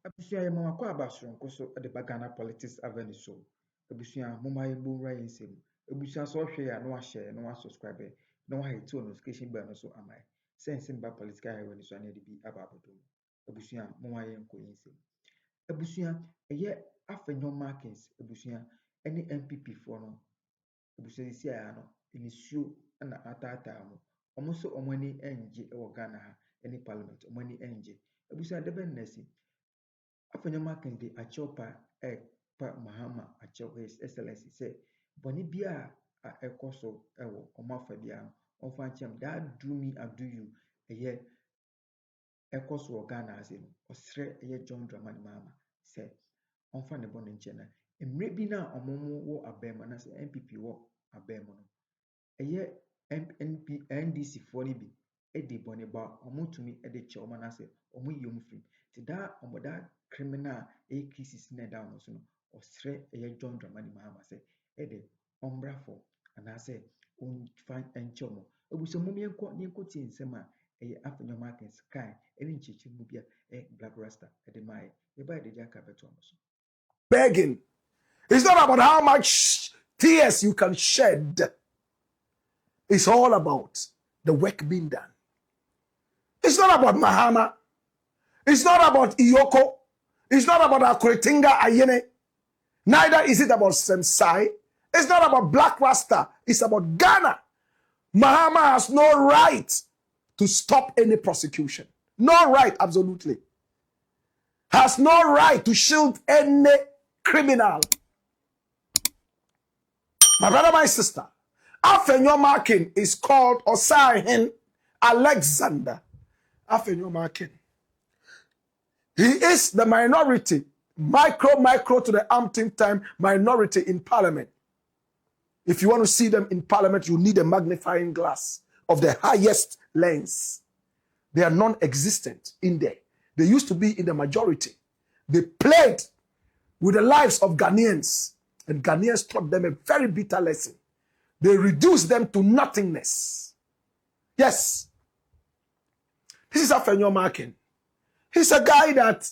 Abusua ye mama kwa abasronko so de bagana politics avenue so. Abusua mama ye mbura yensem. Abusua so hwe ya no share no subscribe no hit notification bell no so amai. Sense ba political avenue so na de bi ababodom. Abusua mama ye nko yensem. Abusua eye Afenyo Markins abusua ene NPP for no. Abusua si aya no inisuo na atata mo. Omo so omo ani enje e wo Ghana ha ene parliament omo ani enje. Abusua de ben nasi Afenyo Markins de achopa pa Mahama acho his excellency say boni bia a ekoso ewo omafa bia on fa chem that do me and do you eye ekoso Ghana ase no osre eye John Dramani Mahama say on fa ne bono nche na emre bi na omomo wo abema na say NPP wo abema no eye NDC for ni bi edi boni ba omutumi ede che oma na say omu yom free ti da omoda criminal a cases na down so no osre eye John Dramani Mahama say ede ombra for and I say on find enchomo obuso mum yenko ti nsema eye Afenyo Markins kai eni nchichi mu bia Black Rasta ede mai e ba de jaka beto so begging. It's not about how much tears you can shed. It's all about the work being done. It's not about Mahama. It's not about Iyoko. It's not about Akuritinga Ayene. Neither is it about Semsai. It's not about Black Rasta. It's about Ghana. Mahama has no right to stop any prosecution. No right, absolutely. Has no right to shield any criminal. My brother, my sister, Afenyo Markins is called Osahin Alexander Afenyo Markins. He is the minority, micro to the umpteenth time minority in parliament. If you want to see them in parliament, you need a magnifying glass of the highest lens. They are non-existent in there. They used to be in the majority. They played with the lives of Ghanaians, and Ghanaians taught them a very bitter lesson. They reduced them to nothingness. Yes. This is Afenyo Markins. He's a guy that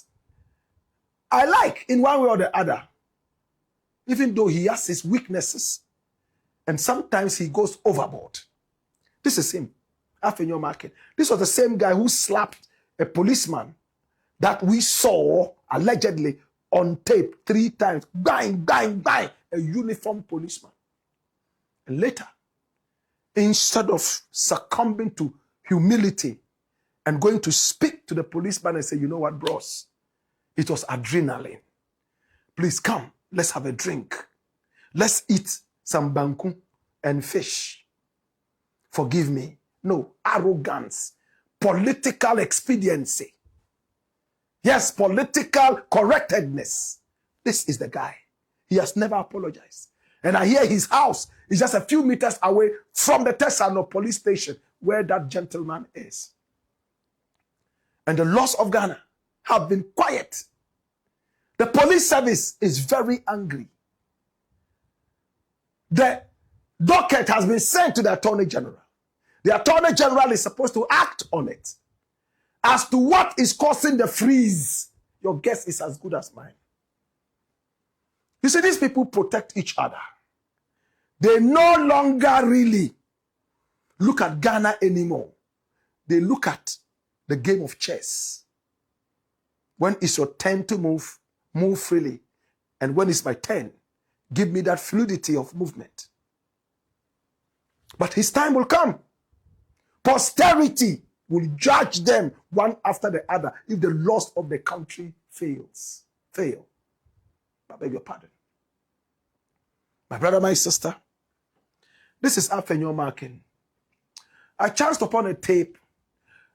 I like in one way or the other, even though he has his weaknesses, and sometimes he goes overboard. This is him, Afenyo Markins. This was the same guy who slapped a policeman that we saw allegedly on tape 3 times. Bang, bang, bang. A uniformed policeman. And later, instead of succumbing to humility and going to speak to the policeman and say, you know what, bros? It was adrenaline. Please come, let's have a drink. Let's eat some banku and fish. Forgive me. No, arrogance, political expediency. Yes, political correctedness. This is the guy. He has never apologized. And I hear his house is just a few meters away from the Tesano police station where that gentleman is. And the laws of Ghana have been quiet. The police service is very angry. The docket has been sent to the Attorney General. The Attorney General is supposed to act on it. As to what is causing the freeze, your guess is as good as mine. You see, these people protect each other. They no longer really look at Ghana anymore. They look at the game of chess. When it's your turn to move, move freely. And when it's my turn, give me that fluidity of movement. But his time will come. Posterity will judge them one after the other if the loss of the country fail. I beg your pardon. My brother, my sister, this is Afenyo Markins. I chanced upon a tape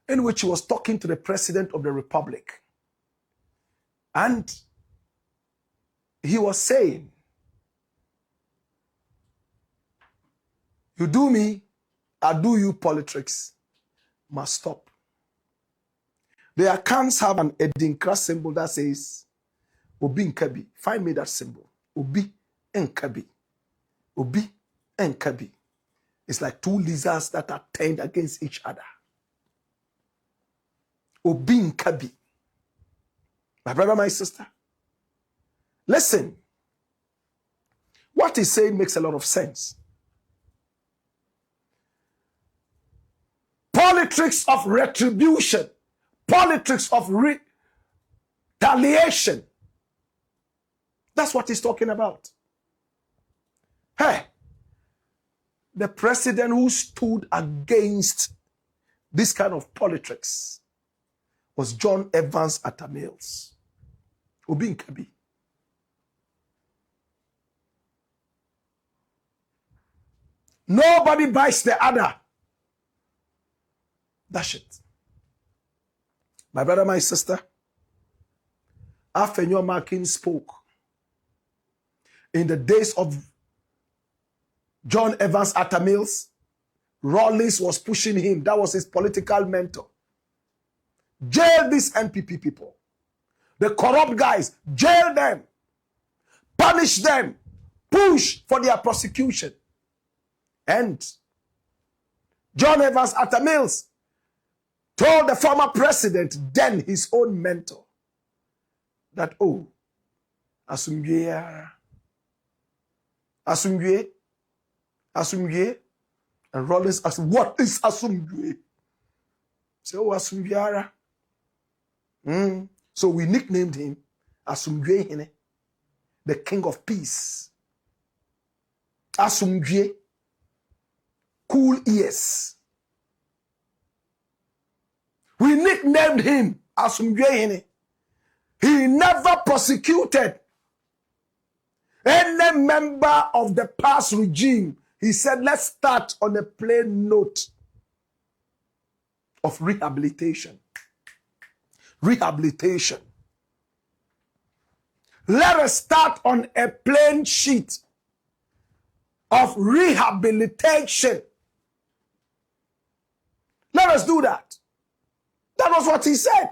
in which he was talking to the President of the Republic. And he was saying, you do me, I do you politics must stop. The accounts have an Edinkra symbol that says, Obi Nkabi. Find me that symbol. Obi Nkabi. Obi Nkabi. It's like 2 lizards that are turned against each other. Obi Nkabi. My brother, my sister, listen. What he's saying makes a lot of sense. Politics of retribution, politics of retaliation. That's what he's talking about. Hey, the president who stood against this kind of politics was John Evans Atta Mills. Obi Nkabi. Nobody buys the other. That's it. My brother, my sister, Afenyo Markins spoke in the days of John Evans Atta Mills. Rawlings was pushing him. That was his political mentor. Jail these NPP people. The corrupt guys, jail them. Punish them. Push for their prosecution. And John Evans Atta Mills told the former president, then his own mentor, that, oh, Asumgye, and Rawlings asked, what is Asumgye? Say, oh, Asumgye. So we nicknamed him Asumgye, the king of peace. Asumgye, cool ears. We nicknamed him Asumgye. He never prosecuted any member of the past regime. He said, let's start on a plain note of rehabilitation. Rehabilitation. Let us start on a plain sheet of rehabilitation. Let us do that. That was what he said.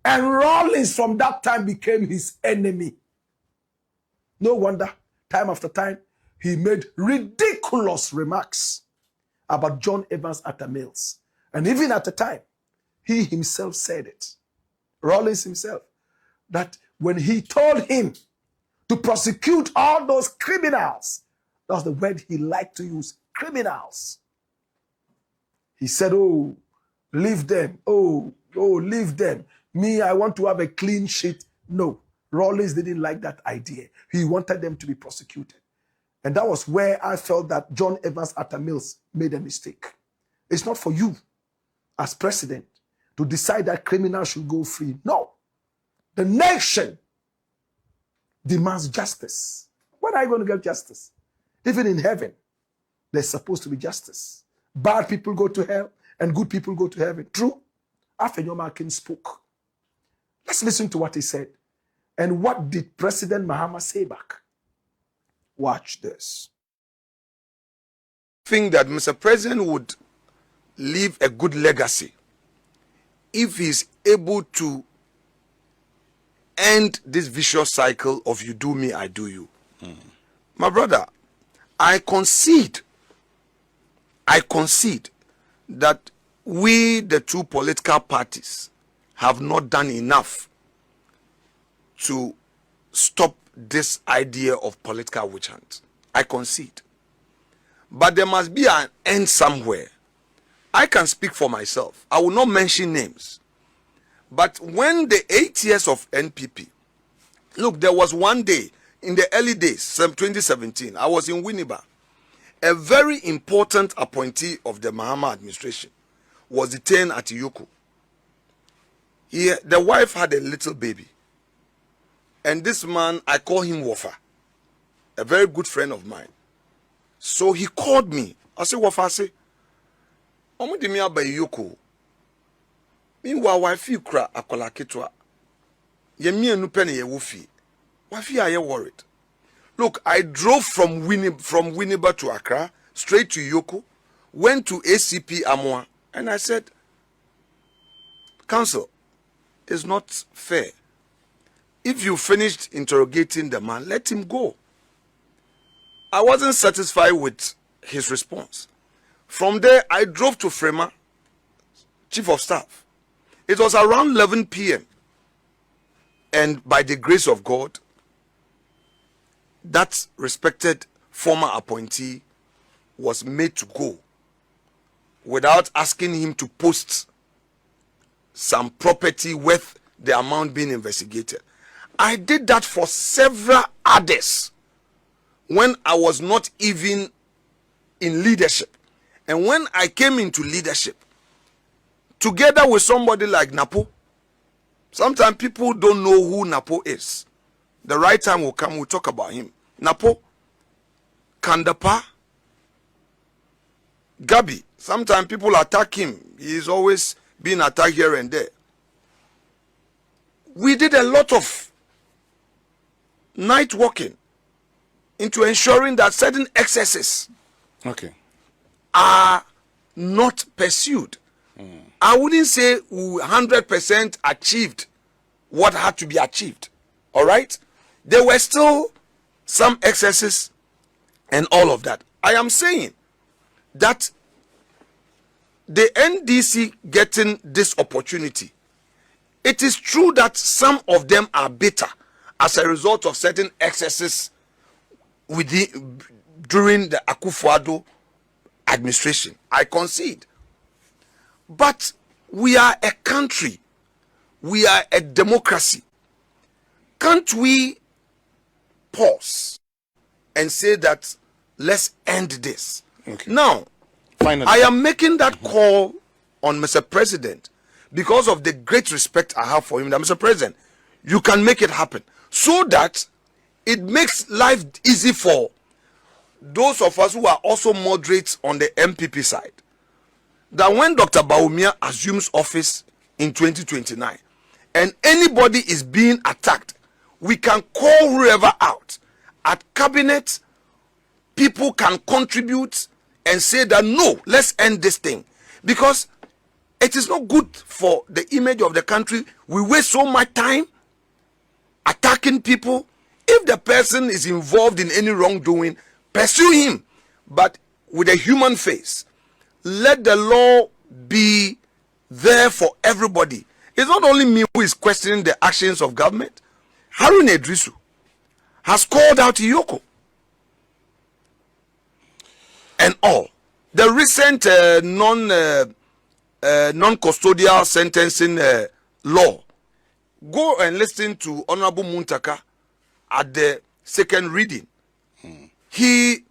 And Rawlings from that time became his enemy. No wonder, time after time, he made ridiculous remarks about John Evans Atta Mills. And even at the time, he himself said it. Rawlings himself, that when he told him to prosecute all those criminals, that's the word he liked to use, criminals. He said, oh, leave them. Oh, leave them. Me, I want to have a clean sheet. No, Rawlings didn't like that idea. He wanted them to be prosecuted. And that was where I felt that John Evans Atta Mills made a mistake. It's not for you, as president, to decide that criminals should go free. No. The nation demands justice. When are you going to get justice? Even in heaven, there's supposed to be justice. Bad people go to hell and good people go to heaven. True? Afenyo Markins spoke. Let's listen to what he said. And what did President Mahama say back? Watch this. I think that Mr. President would leave a good legacy if he's able to end this vicious cycle of you do me, I do you. My brother, I concede that we, the two political parties, have not done enough to stop this idea of political witch hunt. I concede. But there must be an end somewhere. I can speak for myself. I will not mention names. But when the 8 years of NPP, look, there was one day in the early days, 2017, I was in Winneba. A very important appointee of the Mahama administration was detained at Yoko. The wife had a little baby. And this man, I call him Wafa, a very good friend of mine. So he called me. I said, Wafa, I say, Omudimia by Yoko. Meanwhile, wife you cry akola ketwa. Ye me enu penny ye wofi. Wife are you worried? Look, I drove from Winneba to Accra, straight to Yoko, went to ACP Amwa, and I said, Counsel, it's not fair. If you finished interrogating the man, let him go. I wasn't satisfied with his response. From there, I drove to Frema, Chief of Staff. It was around 11 p.m. And by the grace of God, that respected former appointee was made to go without asking him to post some property worth the amount being investigated. I did that for several others when I was not even in leadership. And when I came into leadership, together with somebody like Napo, sometimes people don't know who Napo is. The right time will come, we'll talk about him. Napo, Kandapa, Gabi. Sometimes people attack him. He is always being attacked here and there. We did a lot of night walking into ensuring that certain excesses are not pursued. I wouldn't say we 100% achieved what had to be achieved. All right? There were still some excesses and all of that. I am saying that the NDC getting this opportunity, it is true that some of them are bitter as a result of certain excesses during the Akufo-Addo administration. I concede. But we are a country. We are a democracy. Can't we pause and say that let's end this? Now, finally, I am making that call on Mr. President because of the great respect I have for him. That Mr. President, you can make it happen so that it makes life easy for those of us who are also moderates on the NPP side. That when Dr. Bawumia assumes office in 2029 and anybody is being attacked, we can call whoever out. At cabinet, people can contribute and say that no, let's end this thing. Because it is not good for the image of the country. We waste so much time attacking people. If the person is involved in any wrongdoing, pursue him, but with a human face. Let the law be there for everybody. It's not only me who is questioning the actions of government. Haruna Idrisu has called out Iyoko and all. The recent non-custodial sentencing law. Go and listen to Honorable Muntaka at the second reading. He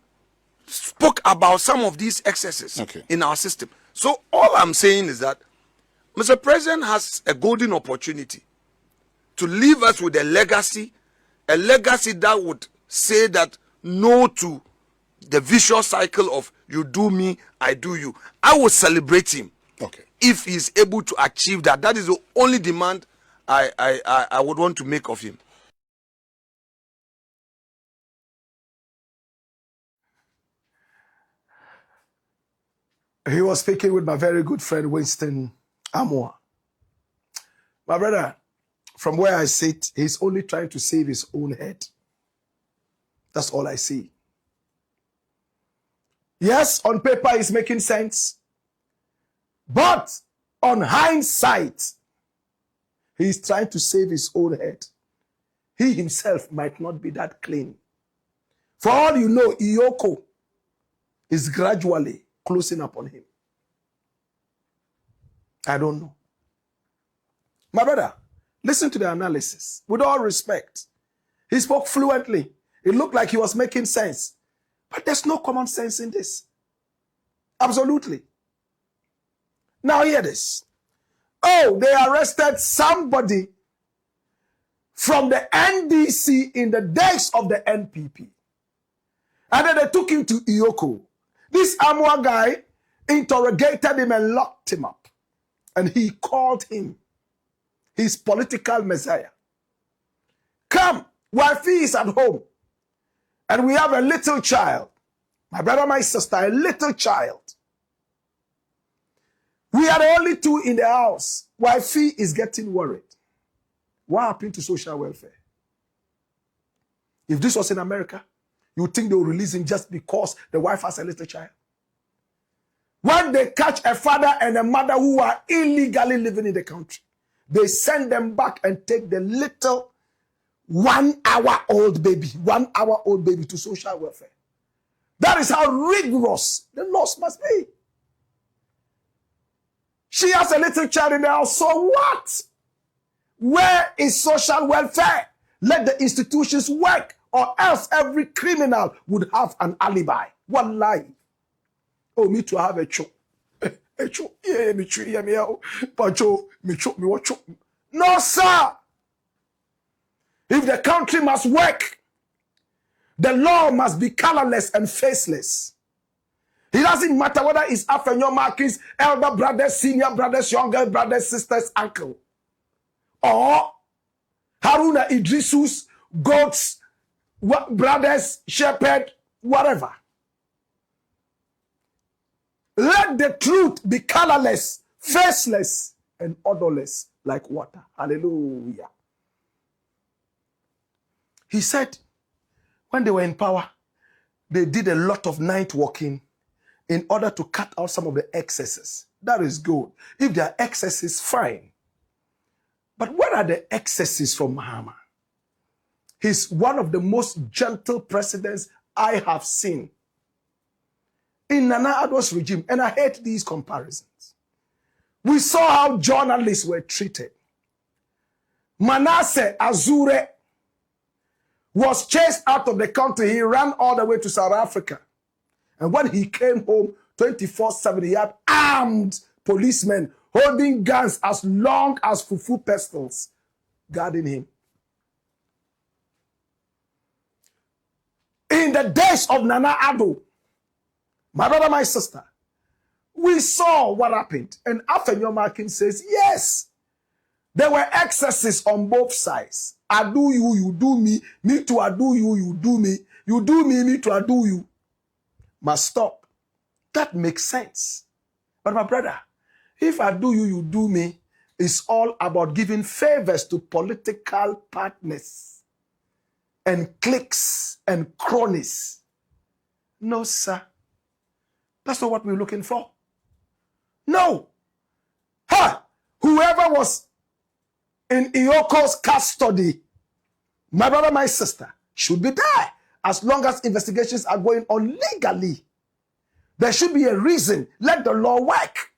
spoke about some of these excesses in our system. So all I'm saying is that Mr. President has a golden opportunity to leave us with a legacy that would say that no to the vicious cycle of you do me, I do you. I will celebrate him if he's able to achieve that. That is the only demand I would want to make of him. He was speaking with my very good friend Winston Amoah. My brother, from where I sit, he's only trying to save his own head. That's all I see. Yes, on paper it's making sense. But on hindsight, he's trying to save his own head. He himself might not be that clean. For all you know, Iyoko is gradually closing up on him. I don't know. My brother, listen to the analysis. With all respect, he spoke fluently. It looked like he was making sense. But there's no common sense in this. Absolutely. Now hear this. Oh, they arrested somebody from the NDC in the days of the NPP. And then they took him to Iyoko. This Amoah guy interrogated him and locked him up. And he called him his political messiah. Come, wifey is at home. And we have a little child. My brother, my sister, a little child. We are the only two in the house. Wifey is getting worried. What happened to social welfare? If this was in America, you would think they will release him just because the wife has a little child. When they catch a father and a mother who are illegally living in the country, they send them back and take the little 1 hour-old baby, 1 hour-old baby to social welfare. That is how rigorous the laws must be. She has a little child in the house, so what? Where is social welfare? Let the institutions work, or else every criminal would have an alibi. One lie. Oh, me to have a choke. A choke. Yeah, me tree, yeah, me out. Pancho, me choke, me what choke. No, sir. If the country must work, the law must be colorless and faceless. It doesn't matter whether it's Afenyo, Markins, elder brothers, senior brothers, younger brothers, sisters, uncle, or Haruna Idrisus, goats, brothers, shepherd, whatever. Let the truth be colorless, faceless, and odorless like water. Hallelujah. He said, when they were in power, they did a lot of night walking in order to cut out some of the excesses. That is good. If there are excesses, fine. But what are the excesses from Mahama? He's one of the most gentle presidents I have seen in Nana Addo's regime, and I hate these comparisons. We saw how journalists were treated. Manasseh Azure was chased out of the country. He ran all the way to South Africa. And when he came home, 24/7, he had armed policemen holding guns as long as fufu pistols guarding him. In the days of Nana Addo, my brother, my sister, we saw what happened. And Afenyo Markins says, yes, there were excesses on both sides. I do you, you do me. Me too, I do you, you do me. You do me, me too, I do you. Must stop. That makes sense. But my brother, if I do you, you do me, it's all about giving favors to political partners and cliques and cronies. No, sir. That's not what we're looking for. No. Ha! Whoever was in Ioko's custody, my brother, my sister, should be there. As long as investigations are going on legally, there should be a reason. Let the law work.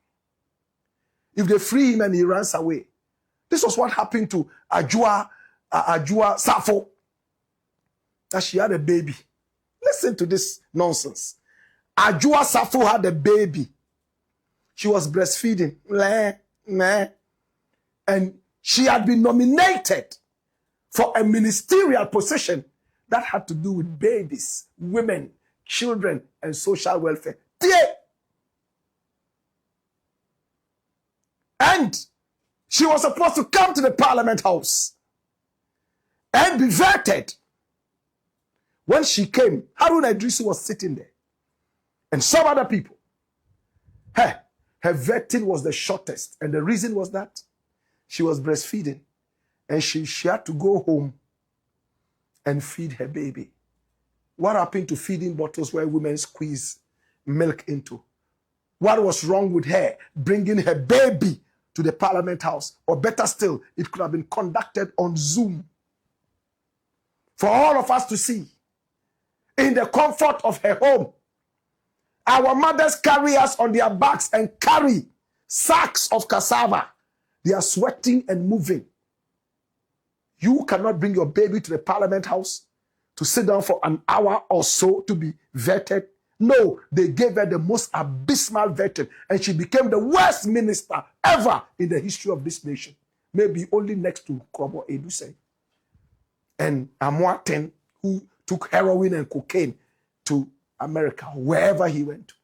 If they free him and he runs away. This was what happened to Ajua Safo. That she had a baby. Listen to this nonsense. Ajua Safo had a baby. She was breastfeeding. And she had been nominated for a ministerial position that had to do with babies, women, children, and social welfare. And she was supposed to come to the Parliament House and be vetted. When she came, Haruna Idrisu was sitting there. And some other people. Her vetting was the shortest. And the reason was that she was breastfeeding. And she had to go home and feed her baby. What happened to feeding bottles where women squeeze milk into? What was wrong with her bringing her baby to the Parliament House? Or better still, it could have been conducted on Zoom for all of us to see in the comfort of her home. Our mothers carry us on their backs and carry sacks of cassava. They are sweating and moving. You cannot bring your baby to the Parliament House to sit down for an hour or so to be vetted. No, they gave her the most abysmal vetting, and she became the worst minister ever in the history of this nation. Maybe only next to Kobo Edusei and Amoaten, who took heroin and cocaine to America, wherever he went to.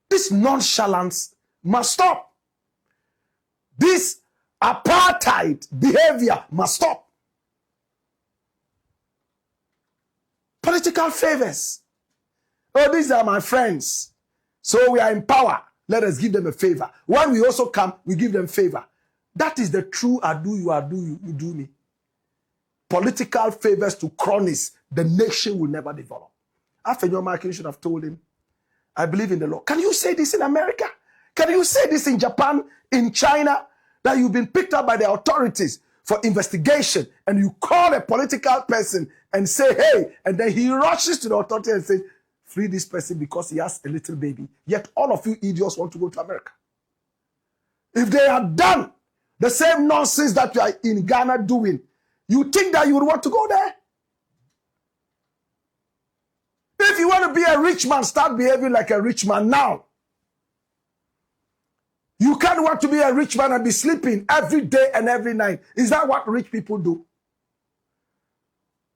This nonchalance must stop. This apartheid behavior must stop. Political favors. Oh, these are my friends. So we are in power. Let us give them a favor. When we also come, we give them favor. That is the true I do you, you do me. Political favors to cronies, the nation will never develop. Afenyo Markins should have told him, I believe in the law. Can you say this in America? Can you say this in Japan, in China? that you've been picked up by the authorities for investigation, and you call a political person and say, hey, and then he rushes to the authority and says, free this person because he has a little baby. Yet all of you idiots want to go to America. If they had done the same nonsense that you are in Ghana doing, you think that you would want to go there? If you want to be a rich man, start behaving like a rich man now. You can't want to be a rich man and be sleeping every day and every night. Is that what rich people do?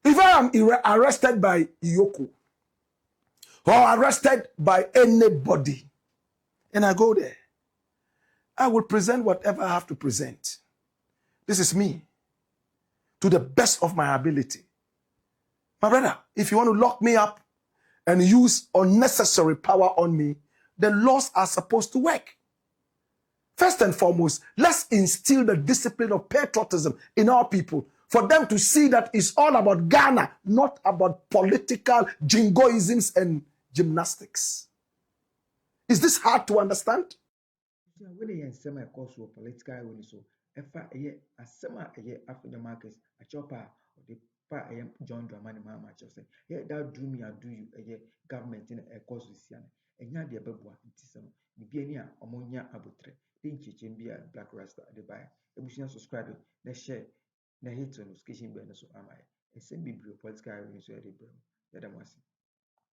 If I am arrested by Yoko or arrested by anybody and I go there, I will present whatever I have to present. This is me, to the best of my ability. My brother, if you want to lock me up and use unnecessary power on me, the laws are supposed to work. First and foremost, let's instill the discipline of patriotism in our people for them to see that it's all about Ghana, not about political jingoisms and gymnastics. Is this hard to understand? When you semi course of political will so if a semi Afenyo Markins a chopper or the pa John Dramani Mahama say, yeah, that do me and do you a government in a course with Sian, and ya de Babua, Tisano, the Bienia, Omonia Abutre, the Chichimbia, Black Rasta, the buyer, a Bushia subscriber, the share, the hate on the sketching banners of Amai, and send me political will so at the Brum.